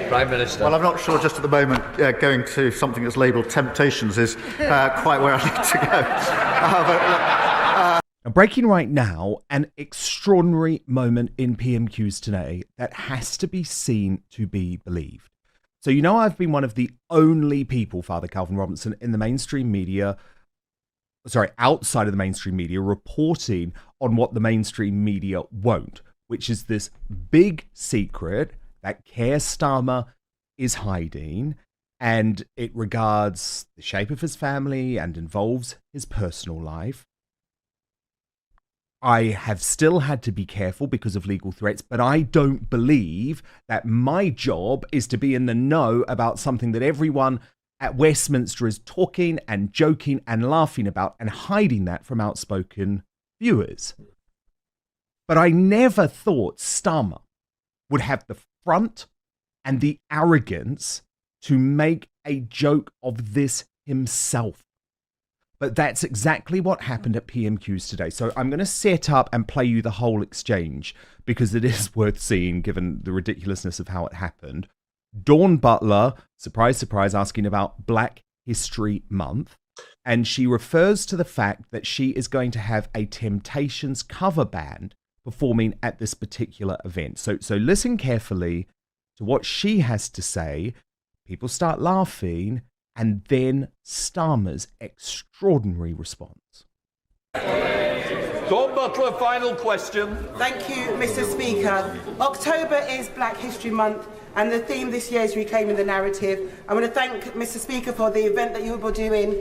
Prime Minister. Well, I'm not sure just at the moment going to something that's labelled temptations is quite where I need to go. Now, breaking right now, an extraordinary moment in PMQs today that has to be seen to be believed. So, you know, I've been one of the only people, Father Calvin Robinson, in the mainstream media, outside of the mainstream media, reporting on what the mainstream media won't, which is this big secret that Keir Starmer is hiding, and it regards the shape of his family and involves his personal life. I have still had to be careful because of legal threats, but I don't believe that my job is to be in the know about something that everyone at Westminster is talking and joking and laughing about and hiding that from Outspoken viewers. But I never thought Starmer would have the front and the arrogance to make a joke of this himself. But that's exactly what happened at PMQs today. So I'm going to set up and play you the whole exchange because it is worth seeing given the ridiculousness of how it happened. Dawn Butler, surprise, surprise, asking about Black History Month. And she refers to the fact that she is going to have a Temptations cover band performing at this particular event. So listen carefully to what she has to say. People start laughing, and then Starmer's extraordinary response. Dawn Butler, final question. Thank you, Mr. Speaker. October is Black History Month, and the theme this year is reclaiming the narrative. I want to thank Mr. Speaker for the event that you will be doing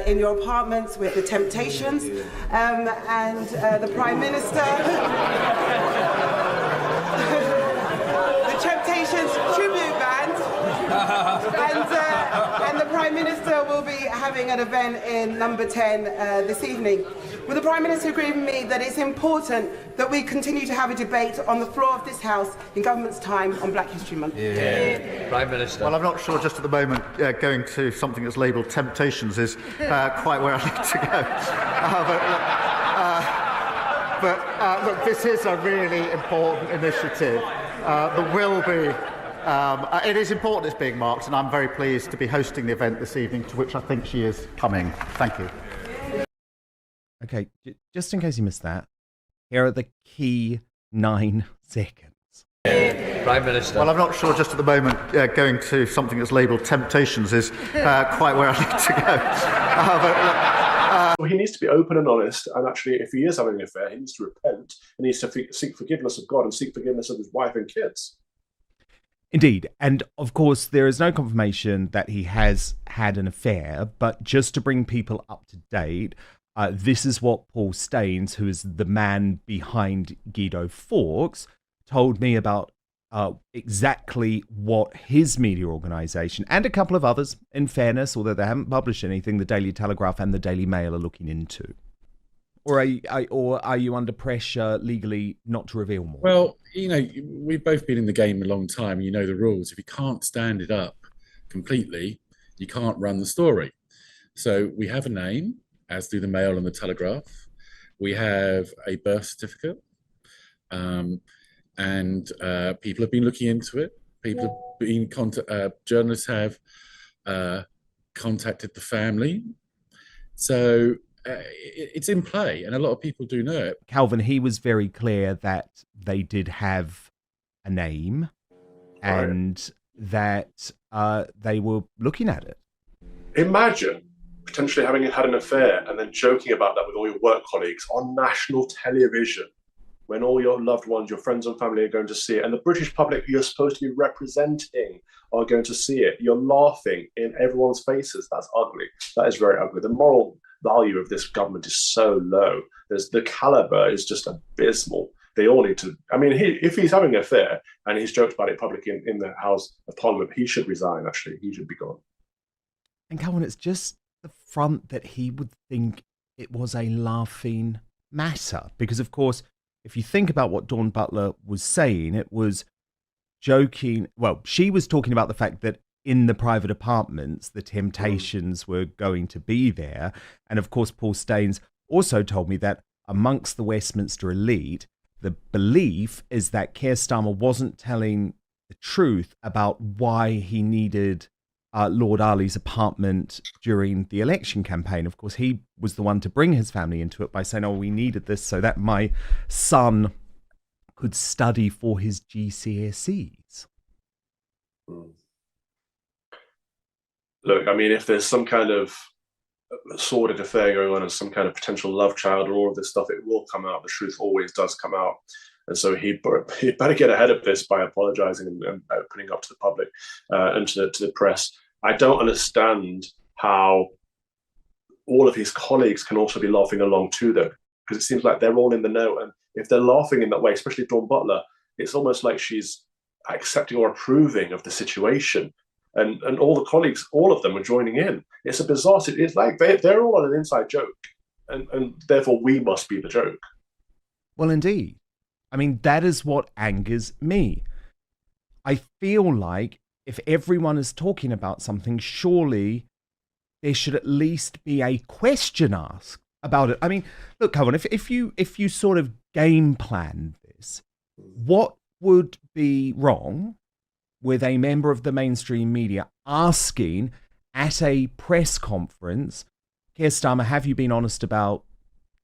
in your apartments with the Temptations and the Prime Minister. The Temptations tribute band. And the Prime Minister will be having an event in number 10 this evening. Will the Prime Minister agree with me that it's important that we continue to have a debate on the floor of this House in government's time on Black History Month? Yeah. Prime Minister. Well, I'm not sure just at the moment going to something that's labelled temptations is quite where I need to go. Look, this is a really important initiative. There will be. It is important it's being marked, and I'm very pleased to be hosting the event this evening, to which I think she is coming. Thank you. Okay, just in case you missed that, here are the key 9 seconds. Prime Minister. Well, I'm not sure just at the moment going to something that's labelled temptations is quite where I need to go. Well, he needs to be open and honest, and actually, if he is having an affair, he needs to repent, and he needs to seek forgiveness of God and seek forgiveness of his wife and kids. Indeed. And of course, there is no confirmation that he has had an affair, but just to bring people up to date, this is what Paul Staines, who is the man behind Guido Fawkes, told me about exactly what his media organisation and a couple of others, in fairness, although they haven't published anything, the Daily Telegraph and the Daily Mail are looking into. Or are you under pressure legally not to reveal more? Well, you know, we've both been in the game a long time. You know the rules. If you can't stand it up completely, you can't run the story. So we have a name, as do the Mail and the Telegraph. We have a birth certificate, and people have been looking into it. People have been journalists have contacted the family. So it's in play, and a lot of people do know it. Calvin, he was very clear that they did have a name and that they were looking at it. Imagine potentially having had an affair and then joking about that with all your work colleagues on national television when all your loved ones, your friends and family are going to see it, and the British public who you're supposed to be representing are going to see it. You're laughing in everyone's faces. That's ugly. That is very ugly. The moral value of this government is so low. The caliber is just abysmal. They all need to. I mean, if he's having an affair and he's joked about it publicly in the House of Parliament, he should resign. Actually, he should be gone. And Calvin, it's just the front that he would think it was a laughing matter, because of course, if you think about what Dawn Butler was saying, it was joking. Well, she was talking about the fact that in the private apartments, the Temptations were going to be there. And of course, Paul Staines also told me that amongst the Westminster elite, the belief is that Keir Starmer wasn't telling the truth about why he needed Lord Ali's apartment during the election campaign. Of course, he was the one to bring his family into it by saying, oh, we needed this so that my son could study for his GCSEs. Look, I mean, if there's some kind of sordid affair going on and some kind of potential love child or all of this stuff, it will come out. The truth always does come out. And so he better get ahead of this by apologizing and opening up to the public and to the press. I don't understand how all of his colleagues can also be laughing along too, though, because it seems like they're all in the know. And if they're laughing in that way, especially Dawn Butler, it's almost like she's accepting or approving of the situation. And all the colleagues, all of them are joining in. It's a bizarre, it's like they're all on an inside joke. And therefore we must be the joke. Well, indeed. I mean, that is what angers me. I feel like if everyone is talking about something, surely there should at least be a question asked about it. I mean, look, Cohen, if you sort of game plan this, what would be wrong with a member of the mainstream media asking at a press conference, Keir Starmer, have you been honest about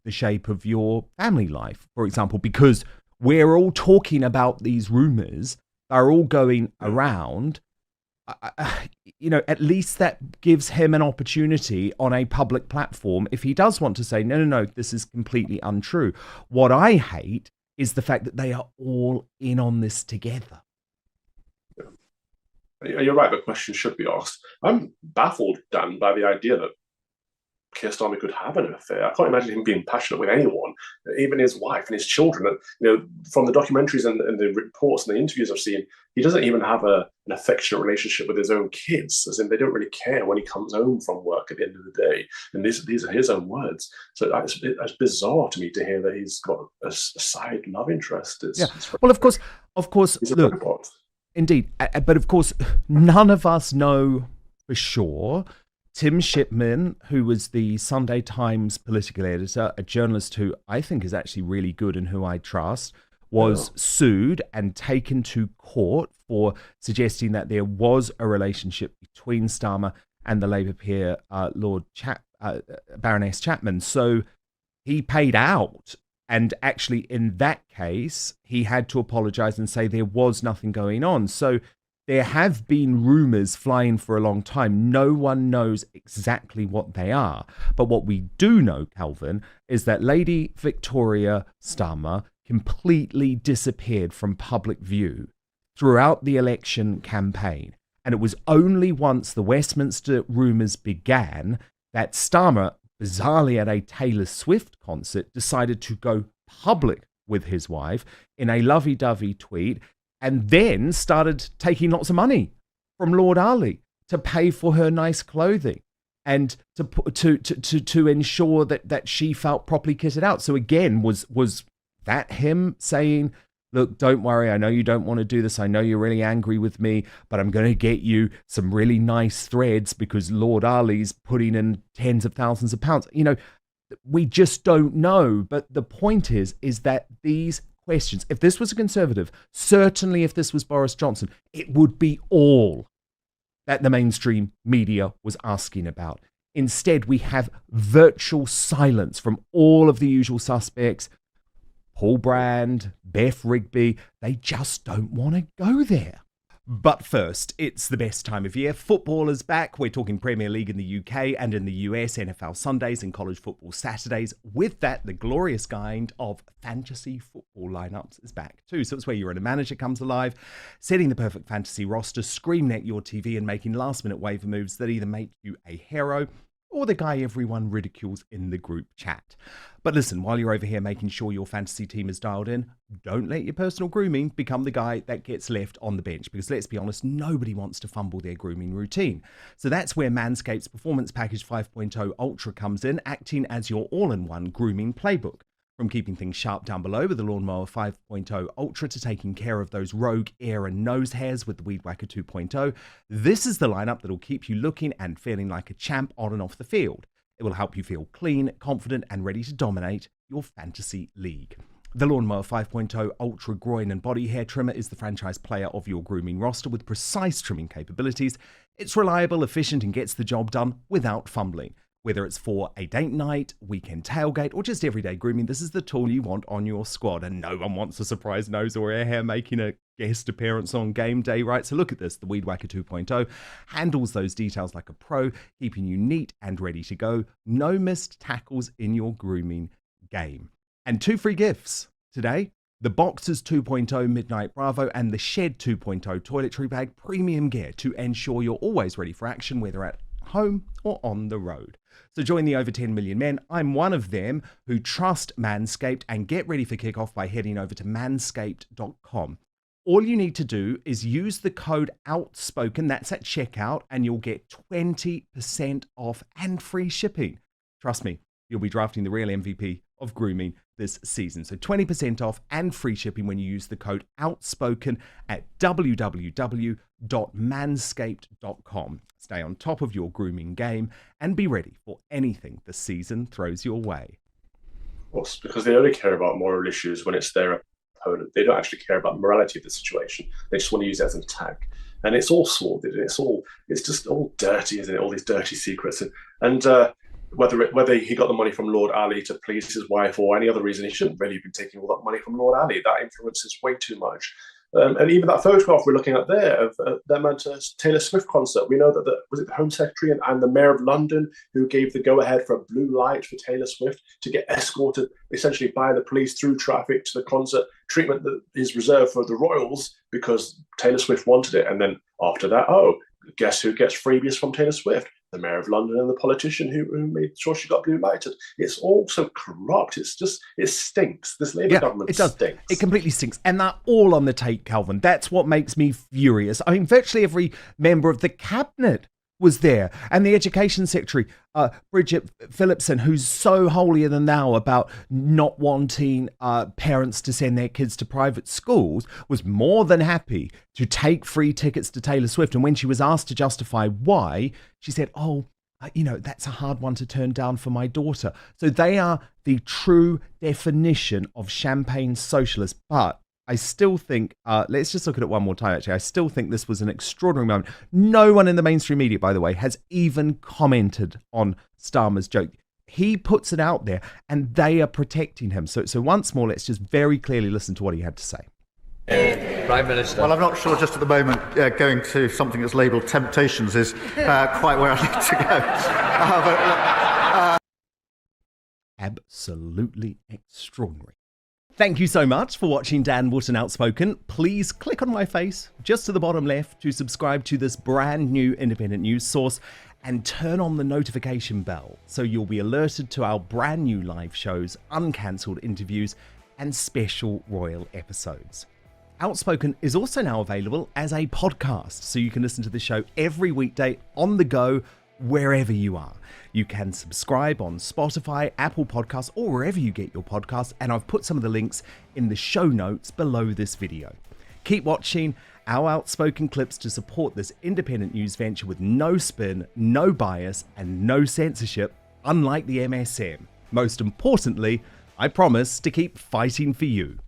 the shape of your family life, for example? Because we're all talking about these rumors, they're all going around. At least that gives him an opportunity on a public platform if he does want to say, no, this is completely untrue. What I hate is the fact that they are all in on this together. You're right, but questions should be asked. I'm baffled, Dan, by the idea that Keir Starmer could have an affair. I can't imagine him being passionate with anyone, even his wife and his children. From the documentaries and the reports and the interviews I've seen, he doesn't even have an affectionate relationship with his own kids, as in they don't really care when he comes home from work at the end of the day. And these are his own words. So it's bizarre to me to hear that he's got a side love interest. Well, of course, he's a look, robot. Indeed. But of course, none of us know for sure. Tim Shipman, who was the Sunday Times political editor, a journalist who I think is actually really good and who I trust, was sued and taken to court for suggesting that there was a relationship between Starmer and the Labour peer, Baroness Chapman. So he paid out. And actually, in that case, he had to apologise and say there was nothing going on. So there have been rumours flying for a long time. No one knows exactly what they are. But what we do know, Calvin, is that Lady Victoria Starmer completely disappeared from public view throughout the election campaign. And it was only once the Westminster rumours began that Starmer, bizarrely at a Taylor Swift concert, decided to go public with his wife in a lovey-dovey tweet, and then started taking lots of money from Lord Ali to pay for her nice clothing and to ensure that she felt properly kitted out. So again, was that him saying, look, don't worry, I know you don't want to do this, I know you're really angry with me, but I'm going to get you some really nice threads because Lord Ali's putting in tens of thousands of pounds. We just don't know. But the point is that these questions, if this was a Conservative, certainly if this was Boris Johnson, it would be all that the mainstream media was asking about. Instead, we have virtual silence from all of the usual suspects. Paul Brand, Beth Rigby, they just don't want to go there. But first, it's the best time of year. Football is back. We're talking Premier League in the UK and in the US, NFL Sundays and college football Saturdays. With that, the glorious kind of fantasy football lineups is back too. So it's where your inner manager comes alive, setting the perfect fantasy roster, screaming at your TV and making last-minute waiver moves that either make you a hero or the guy everyone ridicules in the group chat. But listen, while you're over here making sure your fantasy team is dialed in, don't let your personal grooming become the guy that gets left on the bench, because let's be honest, nobody wants to fumble their grooming routine. So that's where Manscaped's Performance Package 5.0 Ultra comes in, acting as your all-in-one grooming playbook. From keeping things sharp down below with the Lawnmower 5.0 Ultra to taking care of those rogue ear and nose hairs with the Weed Whacker 2.0, this is the lineup that'll keep you looking and feeling like a champ on and off the field. It will help you feel clean, confident, and ready to dominate your fantasy league. The Lawnmower 5.0 Ultra Groin and Body Hair Trimmer is the franchise player of your grooming roster with precise trimming capabilities. It's reliable, efficient, and gets the job done without fumbling. Whether it's for a date night, weekend tailgate, or just everyday grooming, this is the tool you want on your squad. And no one wants a surprise nose or ear hair making a guest appearance on game day, right? So look at this. The Weed Whacker 2.0 handles those details like a pro, keeping you neat and ready to go. No missed tackles in your grooming game. And 2 free gifts today. The Boxers 2.0 Midnight Bravo and the Shed 2.0 Toiletry Bag Premium Gear to ensure you're always ready for action, whether at home or on the road. So join the over 10 million men. I'm one of them who trust Manscaped, and get ready for kickoff by heading over to manscaped.com. All you need to do is use the code Outspoken, that's at checkout, and you'll get 20% off and free shipping. Trust me, you'll be drafting the real MVP of grooming this season. So 20% off and free shipping when you use the code Outspoken at www.manscaped.com. Stay on top of your grooming game and be ready for anything the season throws your way. Of course, because they only care about moral issues when it's their opponent. They don't actually care about morality of the situation. They just want to use it as an attack. And it's all sordid. It's just all dirty, isn't it? All these dirty secrets. And whether he got the money from Lord Ali to please his wife or any other reason, he shouldn't really have been taking all that money from Lord Ali. That influences way too much. And even that photograph we're looking at there of them at a Taylor Swift concert, we know that was it the Home Secretary and the Mayor of London who gave the go-ahead for a blue light for Taylor Swift to get escorted essentially by the police through traffic to the concert, treatment that is reserved for the royals because Taylor Swift wanted it. And then after that, guess who gets freebies from Taylor Swift? The Mayor of London and the politician who made sure she got blue lighted. It's all so corrupt. It stinks. This Labour government stinks. It completely stinks. And they're all on the take, Calvin. That's what makes me furious. I mean, virtually every member of the cabinet was there. And the Education Secretary, Bridget Phillipson, who's so holier than thou about not wanting parents to send their kids to private schools, was more than happy to take free tickets to Taylor Swift. And when she was asked to justify why, she said, that's a hard one to turn down for my daughter. So they are the true definition of champagne socialists. But I still think, let's just look at it one more time, actually. I still think this was an extraordinary moment. No one in the mainstream media, by the way, has even commented on Starmer's joke. He puts it out there and they are protecting him. So once more, let's just very clearly listen to what he had to say. Prime Minister. Well, I'm not sure just at the moment going to something that's labelled Temptations is quite where I need to go. Absolutely extraordinary. Thank you so much for watching Dan Wootton Outspoken. Please click on my face just to the bottom left to subscribe to this brand new independent news source and turn on the notification bell so you'll be alerted to our brand new live shows, uncancelled interviews, and special royal episodes. Outspoken is also now available as a podcast, so you can listen to the show every weekday on the go, wherever you are. You can subscribe on Spotify, Apple Podcasts, or wherever you get your podcasts, and I've put some of the links in the show notes below this video. Keep watching our Outspoken clips to support this independent news venture with no spin, no bias, and no censorship, unlike the MSM. Most importantly, I promise to keep fighting for you.